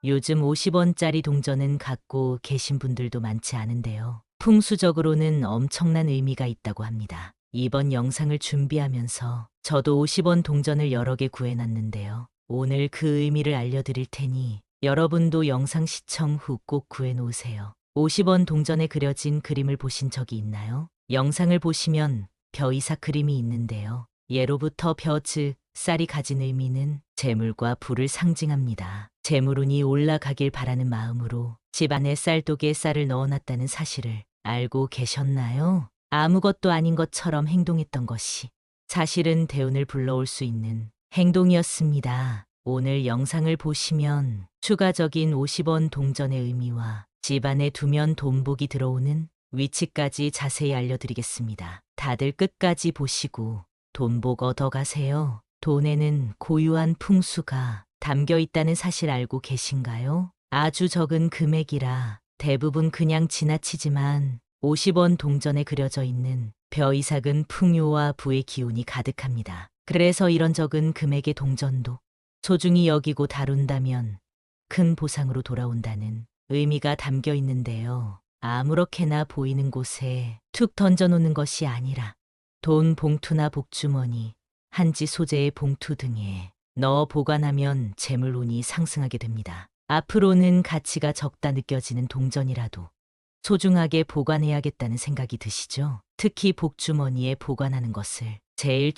요즘 50원짜리 동전은 갖고 계신 분들도 많지 않은데요. 풍수적으로는 엄청난 의미가 있다고 합니다. 이번 영상을 준비하면서 저도 50원 동전을 여러 개 구해놨는데요. 오늘 그 의미를 알려드릴 테니 여러분도 영상 시청 후 꼭 구해놓으세요. 50원 동전에 그려진 그림을 보신 적이 있나요? 영상을 보시면 벼이삭 그림이 있는데요. 예로부터 벼, 즉 쌀이 가진 의미는 재물과 부를 상징합니다. 재물운이 올라가길 바라는 마음으로 집안에 쌀독에 쌀을 넣어놨다는 사실을 알고 계셨나요? 아무것도 아닌 것처럼 행동했던 것이 사실은 대운을 불러올 수 있는 행동이었습니다. 오늘 영상을 보시면 추가적인 50원 동전의 의미와 집안에 두면 돈복이 들어오는 위치까지 자세히 알려드리겠습니다. 다들 끝까지 보시고 돈복 얻어가세요. 돈에는 고유한 풍수가 담겨 있다는 사실 알고 계신가요? 아주 적은 금액이라 대부분 그냥 지나치지만 50원 동전에 그려져 있는 벼이삭은 풍요와 부의 기운이 가득합니다. 그래서 이런 적은 금액의 동전도 소중히 여기고 다룬다면 큰 보상으로 돌아온다는 의미가 담겨 있는데요. 아무렇게나 보이는 곳에 툭 던져놓는 것이 아니라 돈 봉투나 복주머니, 한지 소재의 봉투 등에 넣어 보관하면 재물운이 상승하게 됩니다. 앞으로는 가치가 적다 느껴지는 동전이라도 소중하게 보관해야겠다는 생각이 드시죠? 특히 복주머니에 보관하는 것을 제일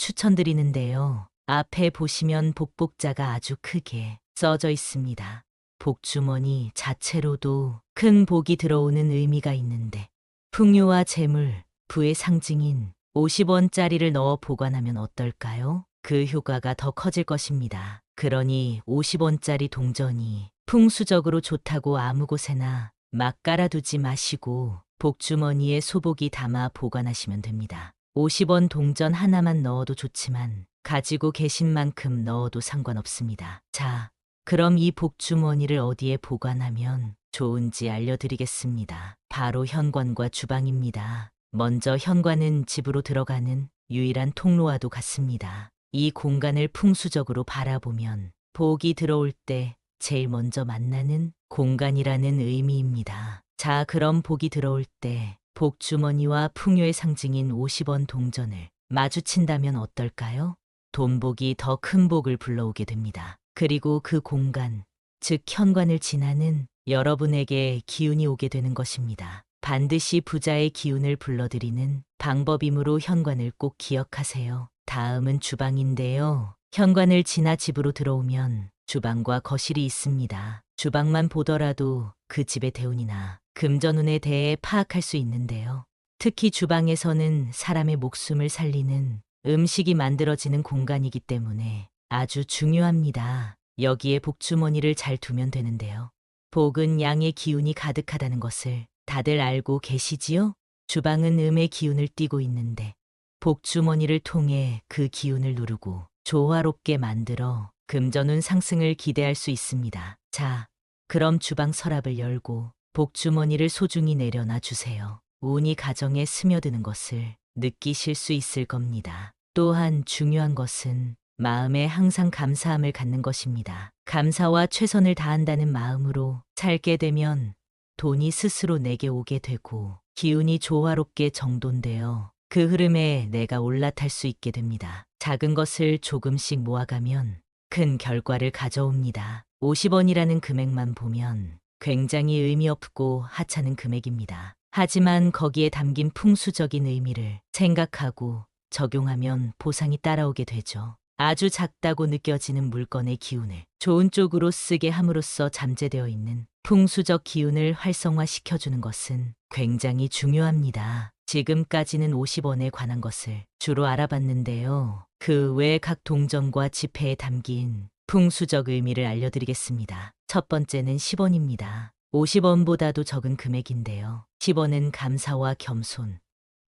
추천드리는데요. 앞에 보시면 복복자가 아주 크게 써져 있습니다. 복주머니 자체로도 큰 복이 들어오는 의미가 있는데 풍요와 재물, 부의 상징인 50원짜리를 넣어 보관하면 어떨까요? 그 효과가 더 커질 것입니다. 그러니 50원짜리 동전이 풍수적으로 좋다고 아무 곳에나 막 깔아두지 마시고 복주머니에 소복이 담아 보관하시면 됩니다. 50원 동전 하나만 넣어도 좋지만 가지고 계신 만큼 넣어도 상관없습니다. 자, 그럼 이 복주머니를 어디에 보관하면 좋은지 알려드리겠습니다. 바로 현관과 주방입니다. 먼저 현관은 집으로 들어가는 유일한 통로와도 같습니다. 이 공간을 풍수적으로 바라보면 복이 들어올 때 제일 먼저 만나는 공간이라는 의미입니다. 자, 그럼 복이 들어올 때 복주머니와 풍요의 상징인 50원 동전을 마주친다면 어떨까요? 돈복이 더 큰 복을 불러오게 됩니다. 그리고 그 공간, 즉 현관을 지나는 여러분에게 기운이 오게 되는 것입니다. 반드시 부자의 기운을 불러들이는 방법이므로 현관을 꼭 기억하세요. 다음은 주방인데요. 현관을 지나 집으로 들어오면 주방과 거실이 있습니다. 주방만 보더라도 그 집의 대운이나 금전운에 대해 파악할 수 있는데요. 특히 주방에서는 사람의 목숨을 살리는 음식이 만들어지는 공간이기 때문에 아주 중요합니다. 여기에 복주머니를 잘 두면 되는데요. 복은 양의 기운이 가득하다는 것을 다들 알고 계시지요? 주방은 음의 기운을 띠고 있는데 복주머니를 통해 그 기운을 누르고 조화롭게 만들어 금전운 상승을 기대할 수 있습니다. 자, 그럼 주방 서랍을 열고 복주머니를 소중히 내려놔 주세요. 운이 가정에 스며드는 것을 느끼실 수 있을 겁니다. 또한 중요한 것은 마음에 항상 감사함을 갖는 것입니다. 감사와 최선을 다한다는 마음으로 살게 되면 돈이 스스로 내게 오게 되고 기운이 조화롭게 정돈되어 그 흐름에 내가 올라탈 수 있게 됩니다. 작은 것을 조금씩 모아가면 큰 결과를 가져옵니다. 50원이라는 금액만 보면 굉장히 의미 없고 하찮은 금액입니다. 하지만 거기에 담긴 풍수적인 의미를 생각하고 적용하면 보상이 따라오게 되죠. 아주 작다고 느껴지는 물건의 기운을 좋은 쪽으로 쓰게 함으로써 잠재되어 있는 풍수적 기운을 활성화시켜주는 것은 굉장히 중요합니다. 지금까지는 50원에 관한 것을 주로 알아봤는데요. 그 외 각 동전과 지폐에 담긴 풍수적 의미를 알려드리겠습니다. 첫 번째는 10원입니다. 50원보다도 적은 금액인데요. 10원은 감사와 겸손,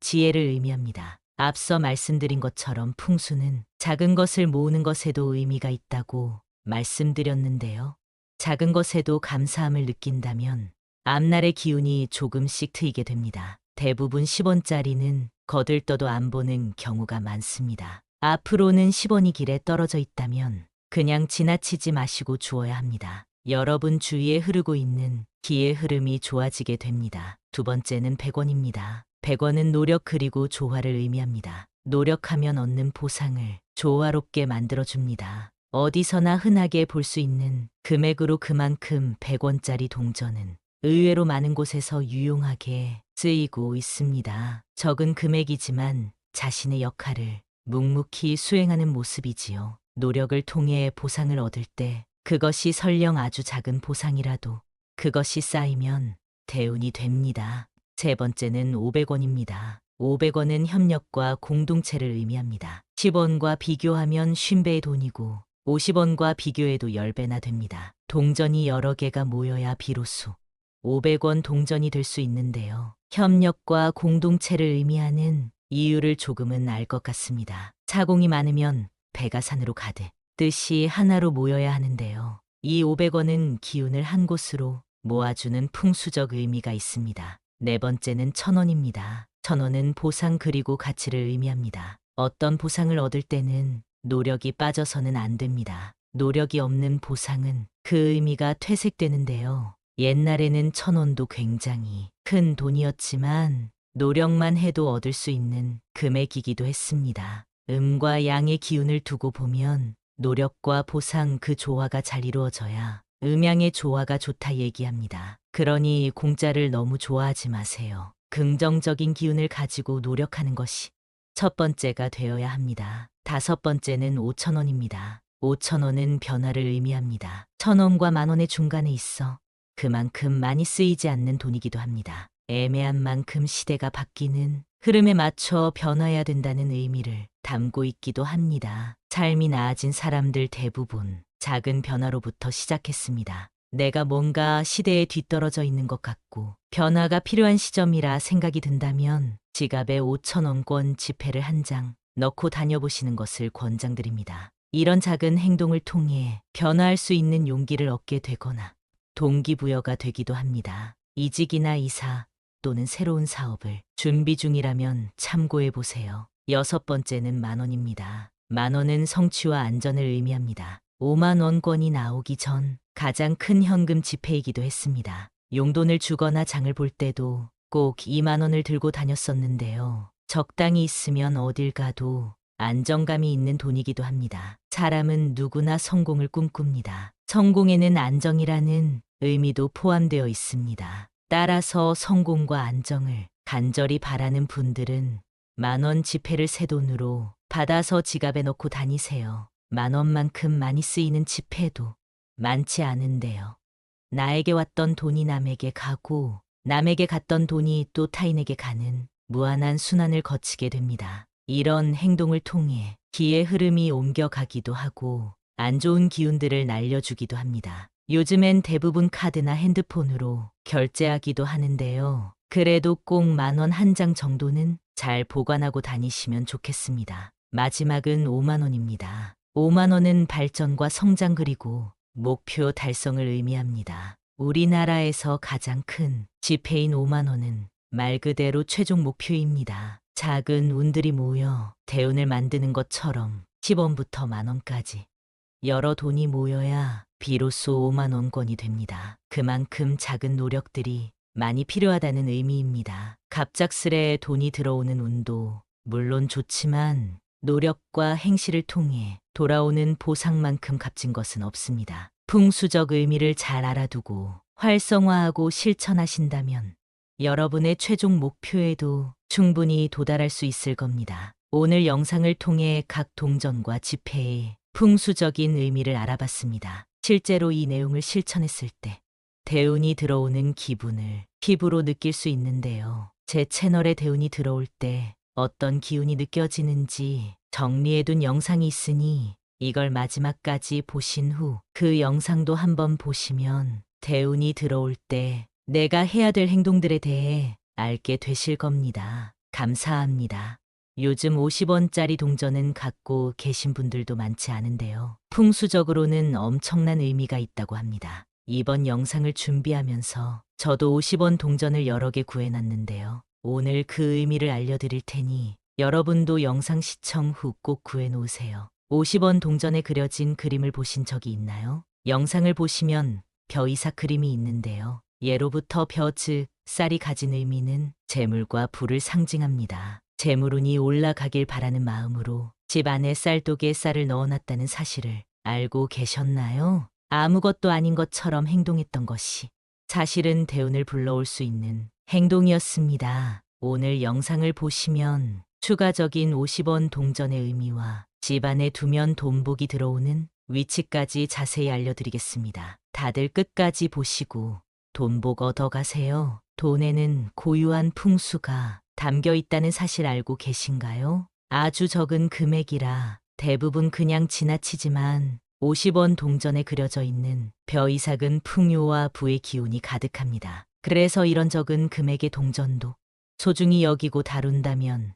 지혜를 의미합니다. 앞서 말씀드린 것처럼 풍수는 작은 것을 모으는 것에도 의미가 있다고 말씀드렸는데요. 작은 것에도 감사함을 느낀다면 앞날의 기운이 조금씩 트이게 됩니다. 대부분 10원짜리는 거들떠도 안 보는 경우가 많습니다. 앞으로는 10원이 길에 떨어져 있다면 그냥 지나치지 마시고 주어야 합니다. 여러분 주위에 흐르고 있는 기의 흐름이 좋아지게 됩니다. 두 번째는 100원입니다. 100원은 노력 그리고 조화를 의미합니다. 노력하면 얻는 보상을 조화롭게 만들어줍니다. 어디서나 흔하게 볼 수 있는 금액으로 그만큼 100원짜리 동전은 의외로 많은 곳에서 유용하게 쓰이고 있습니다. 적은 금액이지만 자신의 역할을 묵묵히 수행하는 모습이지요. 노력을 통해 보상을 얻을 때 그것이 설령 아주 작은 보상이라도 그것이 쌓이면 대운이 됩니다. 세 번째는 500원입니다. 500원은 협력과 공동체를 의미합니다. 10원과 비교하면 50배의 돈이고 50원과 비교해도 10배나 됩니다. 동전이 여러 개가 모여야 비로소 500원 동전이 될 수 있는데요. 협력과 공동체를 의미하는 이유를 조금은 알 것 같습니다. 차공이 많으면 배가 산으로 가듯 뜻이 하나로 모여야 하는데요. 이 500원은 기운을 한 곳으로 모아주는 풍수적 의미가 있습니다. 네 번째는 1000원입니다. 1000원은 보상 그리고 가치를 의미합니다. 어떤 보상을 얻을 때는 노력이 빠져서는 안 됩니다. 노력이 없는 보상은 그 의미가 퇴색되는데요. 옛날에는 1000원도 굉장히 큰 돈이었지만 노력만 해도 얻을 수 있는 금액이기도 했습니다. 음과 양의 기운을 두고 보면 노력과 보상 그 조화가 잘 이루어져야 음양의 조화가 좋다 얘기합니다. 그러니 공짜를 너무 좋아하지 마세요. 긍정적인 기운을 가지고 노력하는 것이 첫 번째가 되어야 합니다. 다섯 번째는 5,000원입니다. 5,000원은 변화를 의미합니다. 1,000원과 만원의 중간에 있어 그만큼 많이 쓰이지 않는 돈이기도 합니다. 애매한 만큼 시대가 바뀌는 흐름에 맞춰 변화해야 된다는 의미를 담고 있기도 합니다. 삶이 나아진 사람들 대부분 작은 변화로부터 시작했습니다. 내가 뭔가 시대에 뒤떨어져 있는 것 같고 변화가 필요한 시점이라 생각이 든다면 지갑에 5,000원권 지폐를 한 장 넣고 다녀보시는 것을 권장드립니다. 이런 작은 행동을 통해 변화할 수 있는 용기를 얻게 되거나 동기부여가 되기도 합니다. 이직이나 이사 또는 새로운 사업을 준비 중이라면 참고해 보세요. 여섯 번째는 10,000원입니다. 10,000원은 성취와 안전을 의미합니다. 50,000원권이 나오기 전 가장 큰 현금 지폐이기도 했습니다. 용돈을 주거나 장을 볼 때도 꼭 20,000원을 들고 다녔었는데요. 적당히 있으면 어딜 가도 안정감이 있는 돈이기도 합니다. 사람은 누구나 성공을 꿈꿉니다. 성공에는 안정이라는 의미도 포함되어 있습니다. 따라서 성공과 안정을 간절히 바라는 분들은 10,000원 지폐를 새 돈으로 받아서 지갑에 넣고 다니세요. 10,000원만큼 많이 쓰이는 지폐도 많지 않은데요. 나에게 왔던 돈이 남에게 가고 남에게 갔던 돈이 또 타인에게 가는 무한한 순환을 거치게 됩니다. 이런 행동을 통해 기의 흐름이 옮겨가기도 하고 안 좋은 기운들을 날려주기도 합니다. 요즘엔 대부분 카드나 핸드폰으로 결제하기도 하는데요. 그래도 꼭 10,000원 한 장 정도는 잘 보관하고 다니시면 좋겠습니다. 마지막은 50,000원입니다. 50,000원은 발전과 성장 그리고 목표 달성을 의미합니다. 우리나라에서 가장 큰 지폐인 50,000원은 말 그대로 최종 목표입니다. 작은 운들이 모여 대운을 만드는 것처럼 10원부터 10,000원까지 여러 돈이 모여야 비로소 50,000원권이 됩니다. 그만큼 작은 노력들이 많이 필요하다는 의미입니다. 갑작스레 돈이 들어오는 운도 물론 좋지만 노력과 행실을 통해 돌아오는 보상만큼 값진 것은 없습니다. 풍수적 의미를 잘 알아두고 활성화하고 실천하신다면 여러분의 최종 목표에도 충분히 도달할 수 있을 겁니다. 오늘 영상을 통해 각 동전과 지폐의 풍수적인 의미를 알아봤습니다. 실제로 이 내용을 실천했을 때 대운이 들어오는 기분을 피부로 느낄 수 있는데요. 제 채널에 대운이 들어올 때 어떤 기운이 느껴지는지 정리해둔 영상이 있으니 이걸 마지막까지 보신 후 그 영상도 한번 보시면 대운이 들어올 때 내가 해야 될 행동들에 대해 알게 되실 겁니다. 감사합니다. 요즘 50원짜리 동전은 갖고 계신 분들도 많지 않은데요. 풍수적으로는 엄청난 의미가 있다고 합니다. 이번 영상을 준비하면서 저도 50원 동전을 여러 개 구해놨는데요. 오늘 그 의미를 알려드릴 테니 여러분도 영상 시청 후 꼭 구해놓으세요. 50원 동전에 그려진 그림을 보신 적이 있나요? 영상을 보시면 벼이삭 그림이 있는데요. 예로부터 벼 즉 쌀이 가진 의미는 재물과 부를 상징합니다. 재물운이 올라가길 바라는 마음으로 집 안에 쌀독에 쌀을 넣어놨다는 사실을 알고 계셨나요? 아무것도 아닌 것처럼 행동했던 것이 사실은 대운을 불러올 수 있는 행동이었습니다. 오늘 영상을 보시면 추가적인 50원 동전의 의미와 집안에 두면 돈복이 들어오는 위치까지 자세히 알려드리겠습니다. 다들 끝까지 보시고 돈복 얻어가세요. 돈에는 고유한 풍수가 담겨 있다는 사실 알고 계신가요? 아주 적은 금액이라 대부분 그냥 지나치지만 50원 동전에 그려져 있는 벼이삭은 풍요와 부의 기운이 가득합니다. 그래서 이런 적은 금액의 동전도 소중히 여기고 다룬다면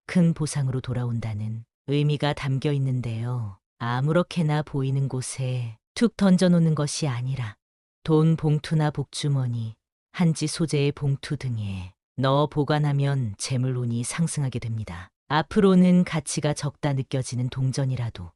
큰 보상으로 돌아온다는 의미가 담겨 있는데요. 아무렇게나 보이는 곳에 툭 던져놓는 것이 아니라 돈 봉투나 복주머니, 한지 소재의 봉투 등에 넣어 보관하면 재물운이 상승하게 됩니다. 앞으로는 가치가 적다 느껴지는 동전이라도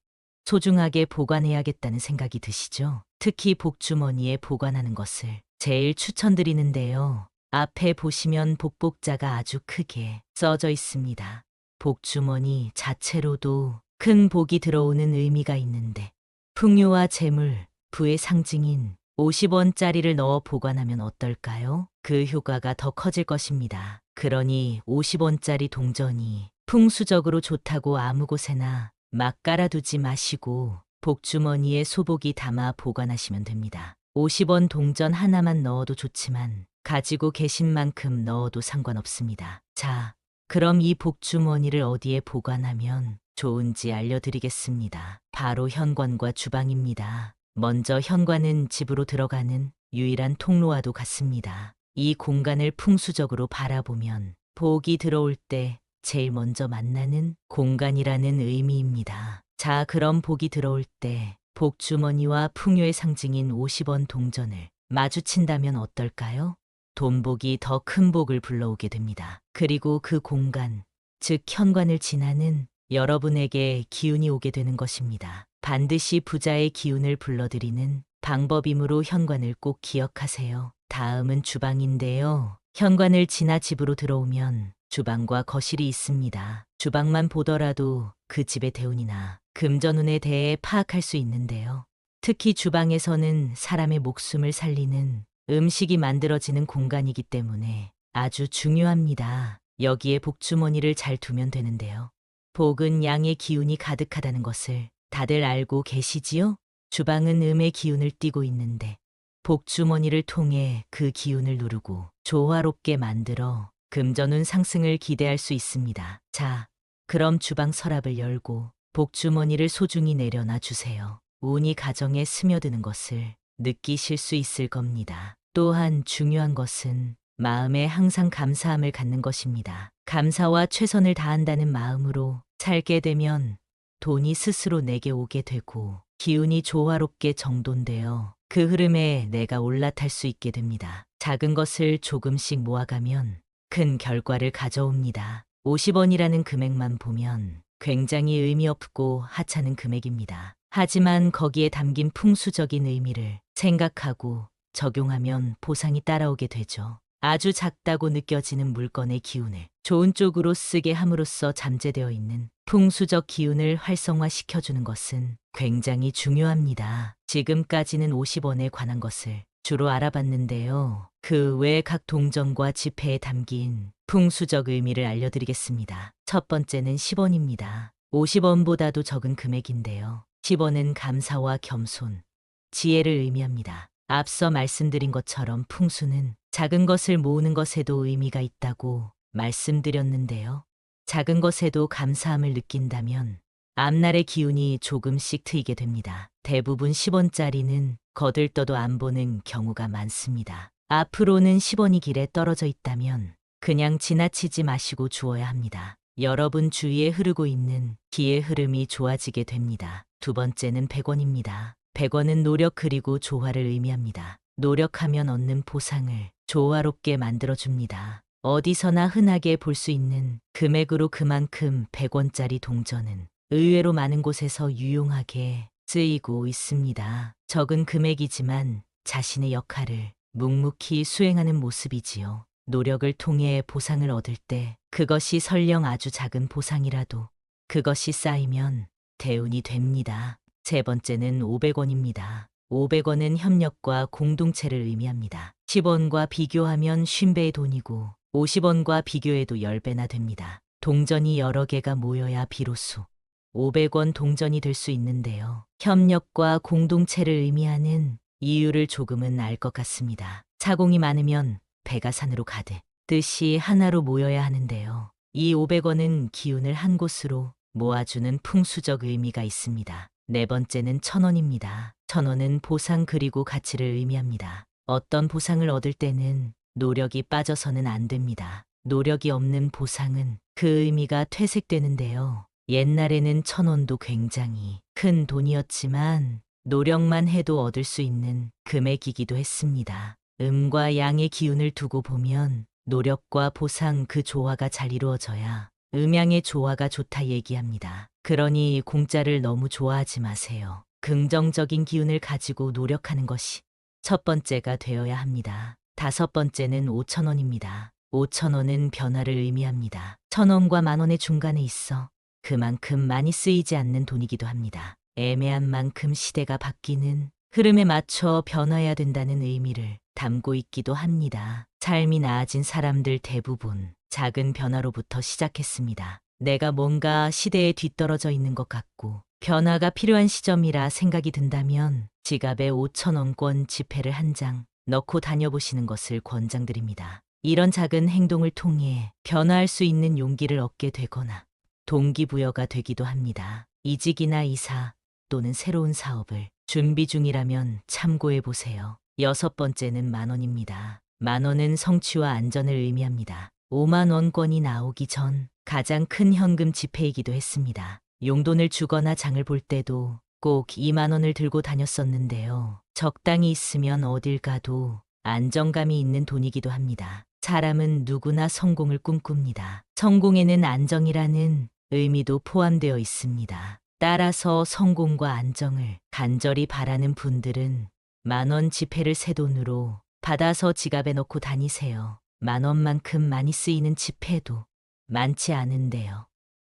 소중하게 보관해야겠다는 생각이 드시죠? 특히 복주머니에 보관하는 것을 제일 추천드리는데요. 앞에 보시면 복복자가 아주 크게 써져 있습니다. 복주머니 자체로도 큰 복이 들어오는 의미가 있는데 풍요와 재물, 부의 상징인 50원짜리를 넣어 보관하면 어떨까요? 그 효과가 더 커질 것입니다. 그러니 50원짜리 동전이 풍수적으로 좋다고 아무 곳에나 막 깔아두지 마시고 복주머니에 소복이 담아 보관하시면 됩니다. 50원 동전 하나만 넣어도 좋지만 가지고 계신 만큼 넣어도 상관없습니다. 자, 그럼 이 복주머니를 어디에 보관하면 좋은지 알려드리겠습니다. 바로 현관과 주방입니다. 먼저 현관은 집으로 들어가는 유일한 통로와도 같습니다. 이 공간을 풍수적으로 바라보면 복이 들어올 때 제일 먼저 만나는 공간이라는 의미입니다. 자, 그럼 복이 들어올 때 복주머니와 풍요의 상징인 50원 동전을 마주친다면 어떨까요? 돈복이 더 큰 복을 불러오게 됩니다. 그리고 그 공간, 즉 현관을 지나는 여러분에게 기운이 오게 되는 것입니다. 반드시 부자의 기운을 불러들이는 방법이므로 현관을 꼭 기억하세요. 다음은 주방인데요. 현관을 지나 집으로 들어오면 주방과 거실이 있습니다. 주방만 보더라도 그 집의 대운이나 금전운에 대해 파악할 수 있는데요. 특히 주방에서는 사람의 목숨을 살리는 음식이 만들어지는 공간이기 때문에 아주 중요합니다. 여기에 복주머니를 잘 두면 되는데요. 복은 양의 기운이 가득하다는 것을 다들 알고 계시지요? 주방은 음의 기운을 띠고 있는데 복주머니를 통해 그 기운을 누르고 조화롭게 만들어 금전운 상승을 기대할 수 있습니다. 자, 그럼 주방 서랍을 열고 복주머니를 소중히 내려놔 주세요. 운이 가정에 스며드는 것을 느끼실 수 있을 겁니다. 또한 중요한 것은 마음에 항상 감사함을 갖는 것입니다. 감사와 최선을 다한다는 마음으로 살게 되면 돈이 스스로 내게 오게 되고 기운이 조화롭게 정돈되어 그 흐름에 내가 올라탈 수 있게 됩니다. 작은 것을 조금씩 모아가면 큰 결과를 가져옵니다. 50원이라는 금액만 보면 굉장히 의미 없고 하찮은 금액입니다. 하지만 거기에 담긴 풍수적인 의미를 생각하고 적용하면 보상이 따라오게 되죠. 아주 작다고 느껴지는 물건의 기운을 좋은 쪽으로 쓰게 함으로써 잠재되어 있는 풍수적 기운을 활성화시켜주는 것은 굉장히 중요합니다. 지금까지는 50원에 관한 것을 주로 알아봤는데요. 그 외 각 동전과 지폐에 담긴 풍수적 의미를 알려드리겠습니다. 첫 번째는 10원입니다. 50원보다도 적은 금액인데요. 10원은 감사와 겸손, 지혜를 의미합니다. 앞서 말씀드린 것처럼 풍수는 작은 것을 모으는 것에도 의미가 있다고 말씀드렸는데요. 작은 것에도 감사함을 느낀다면 앞날의 기운이 조금씩 트이게 됩니다. 대부분 10원짜리는 거들떠도 안 보는 경우가 많습니다. 앞으로는 10원이 길에 떨어져 있다면 그냥 지나치지 마시고 주어야 합니다. 여러분 주위에 흐르고 있는 기의 흐름이 좋아지게 됩니다. 두 번째는 100원입니다. 100원은 노력 그리고 조화를 의미합니다. 노력하면 얻는 보상을 조화롭게 만들어줍니다. 어디서나 흔하게 볼 수 있는 금액으로 그만큼 100원짜리 동전은 의외로 많은 곳에서 유용하게 쓰이고 있습니다. 적은 금액이지만 자신의 역할을 묵묵히 수행하는 모습이지요. 노력을 통해 보상을 얻을 때 그것이 설령 아주 작은 보상이라도 그것이 쌓이면 대운이 됩니다. 세 번째는 500원입니다. 500원은 협력과 공동체를 의미합니다. 10원과 비교하면 50배의 돈이고 50원과 비교해도 10배나 됩니다. 동전이 여러 개가 모여야 비로소 500원 동전이 될 수 있는데요. 협력과 공동체를 의미하는 이유를 조금은 알 것 같습니다. 차공이 많으면 배가 산으로 가듯 뜻이 하나로 모여야 하는데요. 이 500원은 기운을 한 곳으로 모아주는 풍수적 의미가 있습니다. 네 번째는 1000원입니다. 1000원은 보상 그리고 가치를 의미합니다. 어떤 보상을 얻을 때는 노력이 빠져서는 안 됩니다. 노력이 없는 보상은 그 의미가 퇴색되는데요. 옛날에는 1000원도 굉장히 큰 돈이었지만 노력만 해도 얻을 수 있는 금액이기도 했습니다. 음과 양의 기운을 두고 보면 노력과 보상 그 조화가 잘 이루어져야 음양의 조화가 좋다 얘기합니다. 그러니 공짜를 너무 좋아하지 마세요. 긍정적인 기운을 가지고 노력하는 것이 첫 번째가 되어야 합니다. 다섯 번째는 5,000원입니다. 5,000원은 변화를 의미합니다. 1,000원과 만원의 중간에 있어 그만큼 많이 쓰이지 않는 돈이기도 합니다. 애매한 만큼 시대가 바뀌는 흐름에 맞춰 변화해야 된다는 의미를 담고 있기도 합니다. 삶이 나아진 사람들 대부분 작은 변화로부터 시작했습니다. 내가 뭔가 시대에 뒤떨어져 있는 것 같고 변화가 필요한 시점이라 생각이 든다면 지갑에 5,000원권 지폐를 한 장 넣고 다녀보시는 것을 권장드립니다. 이런 작은 행동을 통해 변화할 수 있는 용기를 얻게 되거나 동기부여가 되기도 합니다. 이직이나 이사 또는 새로운 사업을 준비 중이라면 참고해 보세요. 여섯 번째는 10,000원입니다. 10,000원은 성취와 안전을 의미합니다. 50,000원권이 나오기 전 가장 큰 현금 지폐이기도 했습니다. 용돈을 주거나 장을 볼 때도 꼭 20,000원을 들고 다녔었는데요. 적당히 있으면 어딜 가도 안정감이 있는 돈이기도 합니다. 사람은 누구나 성공을 꿈꿉니다. 성공에는 안정이라는 의미도 포함되어 있습니다. 따라서 성공과 안정을 간절히 바라는 분들은 10,000원 지폐를 새 돈으로 받아서 지갑에 넣고 다니세요. 10,000원만큼 많이 쓰이는 지폐도 많지 않은데요.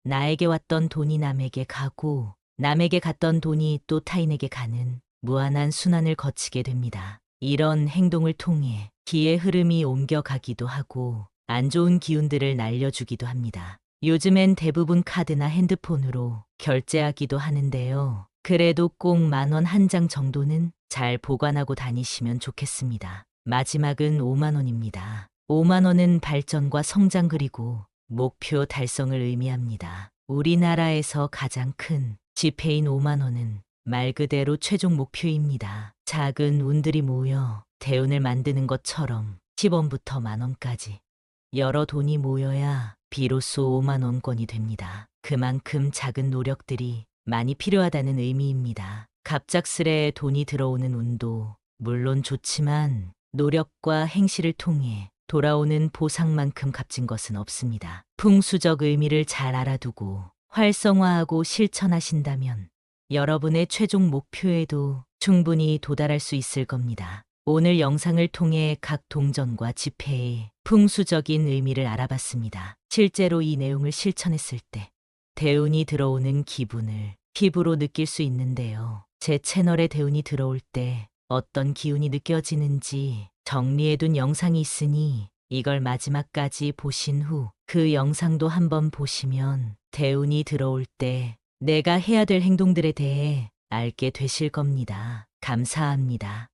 나에게 왔던 돈이 남에게 가고 남에게 갔던 돈이 또 타인에게 가는 무한한 순환을 거치게 됩니다. 이런 행동을 통해 기의 흐름이 옮겨가기도 하고 안 좋은 기운들을 날려주기도 합니다. 요즘엔 대부분 카드나 핸드폰으로 결제하기도 하는데요. 그래도 꼭 10,000원 한 장 정도는 잘 보관하고 다니시면 좋겠습니다. 마지막은 50,000원입니다. 50,000원은 발전과 성장 그리고 목표 달성을 의미합니다. 우리나라에서 가장 큰 지폐인 50,000원은 말 그대로 최종 목표입니다. 작은 운들이 모여 대운을 만드는 것처럼 10원부터 10,000원까지 여러 돈이 모여야 비로소 50,000원권이 됩니다. 그만큼 작은 노력들이 많이 필요하다는 의미입니다. 갑작스레 돈이 들어오는 운도 물론 좋지만 노력과 행실을 통해 돌아오는 보상만큼 값진 것은 없습니다. 풍수적 의미를 잘 알아두고 활성화하고 실천하신다면 여러분의 최종 목표에도 충분히 도달할 수 있을 겁니다. 오늘 영상을 통해 각 동전과 지폐의 풍수적인 의미를 알아봤습니다. 실제로 이 내용을 실천했을 때 대운이 들어오는 기분을 피부로 느낄 수 있는데요. 제 채널에 대운이 들어올 때 어떤 기운이 느껴지는지 정리해둔 영상이 있으니 이걸 마지막까지 보신 후 그 영상도 한번 보시면 대운이 들어올 때 내가 해야 될 행동들에 대해 알게 되실 겁니다. 감사합니다.